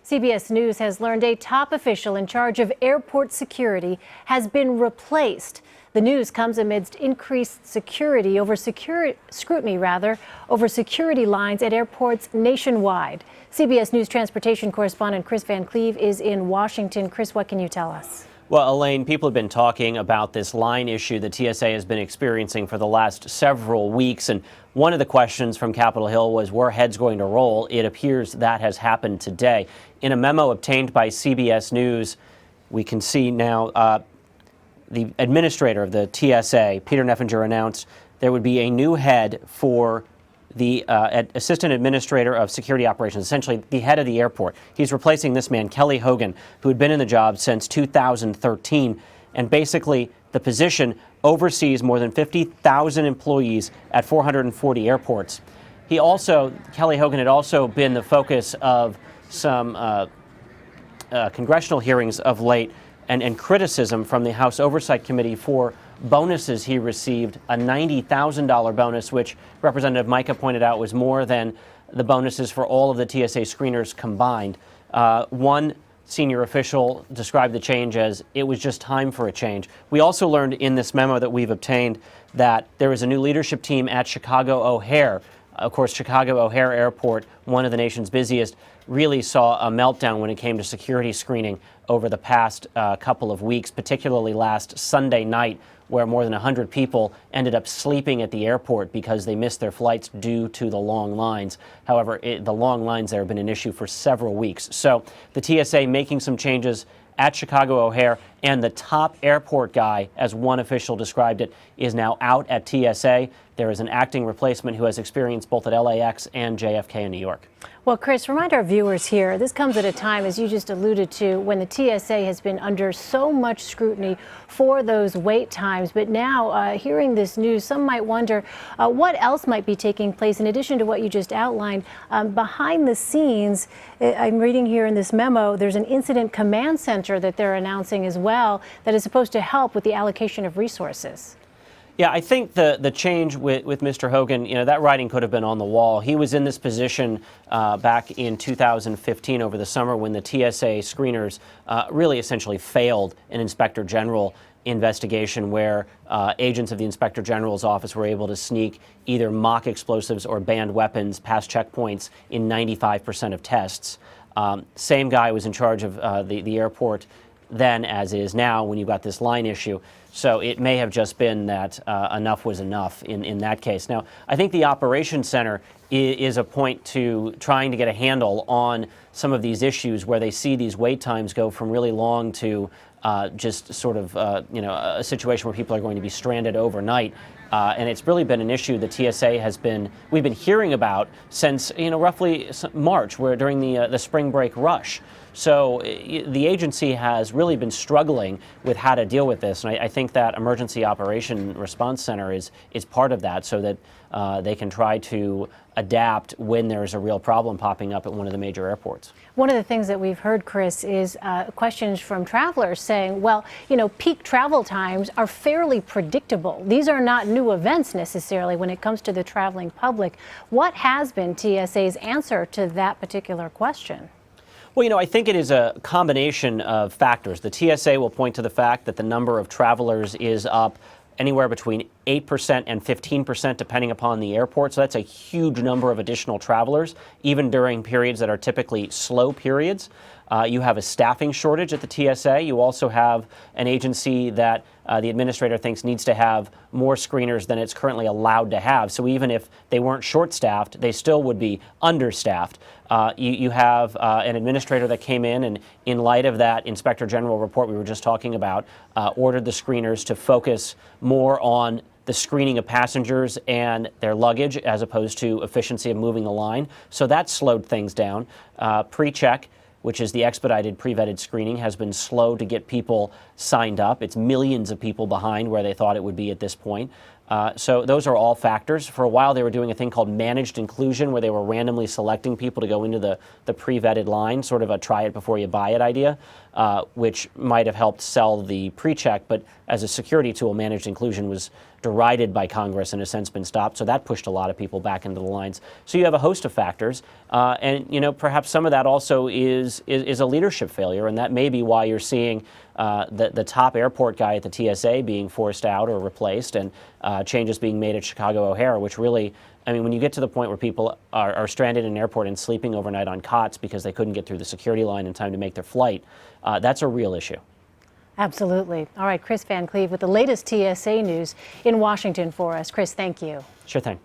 CBS News has learned a top official in charge of airport security has been replaced. The news comes amidst increased scrutiny over security lines at airports nationwide. CBS News transportation correspondent Kris Van Cleave is in Washington. Kris, what can you tell us? Well, Elaine, people have been talking about this line issue that TSA has been experiencing for the last several weeks. And one of the questions from Capitol Hill was, were heads going to roll? It appears that has happened today. In a memo obtained by CBS News, we can see now the administrator of the TSA, Peter Neffinger, announced there would be a new head for the assistant administrator of security operations, essentially the head of the airport. He's replacing this man, Kelly Hogan, who had been in the job since 2013. And basically, the position oversees more than 50,000 employees at 440 airports. Kelly Hogan had also been the focus of some congressional hearings of late and criticism from the House Oversight Committee for bonuses he received, a $90,000 bonus, which Representative Micah pointed out was more than the bonuses for all of the TSA screeners combined. One senior official described the change as it was just time for a change. We also learned in this memo that we've obtained that there is a new leadership team at Chicago O'Hare. Of course, Chicago O'Hare Airport, one of the nation's busiest, really saw a meltdown when it came to security screening over the past couple of weeks, particularly last Sunday night, where more than 100 people ended up sleeping at the airport because they missed their flights due to the long lines. However, the long lines there have been an issue for several weeks. So the TSA making some changes at Chicago O'Hare, and the top airport guy, as one official described it, is now out at TSA. There is an acting replacement who has experience both at LAX and JFK in New York. Well, Kris, remind our viewers here, this comes at a time, as you just alluded to, when the TSA has been under so much scrutiny for those wait times. But now, hearing this news, some might wonder what else might be taking place in addition to what you just outlined. Behind the scenes, I'm reading here in this memo, there's an incident command center that they're announcing as well that is supposed to help with the allocation of resources. Yeah, I think the change with Mr. Hogan, that writing could have been on the wall. He was in this position back in 2015 over the summer when the TSA screeners really essentially failed an inspector general investigation where agents of the inspector general's office were able to sneak either mock explosives or banned weapons past checkpoints in 95% of tests. Same guy was in charge of the airport then as is now when you got this line issue. So it may have just been that enough was enough in that case. Now, I think the operations center is a point to trying to get a handle on some of these issues where they see these wait times go from really long to just sort of, a situation where people are going to be stranded overnight. And it's really been an issue the TSA we've been hearing about since, roughly March, where during the spring break rush. So the agency has really been struggling with how to deal with this. And I think that Emergency Operation Response Center is part of that so that they can try to adapt when there's a real problem popping up at one of the major airports. One of the things that we've heard, Kris, is questions from travelers saying, well, peak travel times are fairly predictable. These are not new events necessarily when it comes to the traveling public. What has been TSA's answer to that particular question? Well, I think it is a combination of factors. The TSA will point to the fact that the number of travelers is up anywhere between 8% and 15% depending upon the airport. So that's a huge number of additional travelers, even during periods that are typically slow periods. You have a staffing shortage at the TSA. You also have an agency that the administrator thinks needs to have more screeners than it's currently allowed to have. So even if they weren't short-staffed, they still would be understaffed. You have an administrator that came in light of that Inspector General report we were just talking about, ordered the screeners to focus more on the screening of passengers and their luggage as opposed to efficiency of moving the line. So that slowed things down. Pre-check, which is the expedited pre-vetted screening, has been slow to get people signed up. It's millions of people behind where they thought it would be at this point. So those are all factors. For a while, they were doing a thing called managed inclusion, where they were randomly selecting people to go into the pre-vetted line, sort of a try it before you buy it idea, which might have helped sell the pre-check. But as a security tool, managed inclusion was derided by Congress and has since been stopped. So that pushed a lot of people back into the lines. So you have a host of factors. And, perhaps some of that also is a leadership failure. And that may be why you're seeing the top airport guy at the TSA being forced out or replaced, and changes being made at Chicago O'Hare, which really, when you get to the point where people are stranded in an airport and sleeping overnight on cots because they couldn't get through the security line in time to make their flight, that's a real issue. Absolutely. All right, Kris Van Cleave with the latest TSA news in Washington for us. Kris, thank you. Sure thing.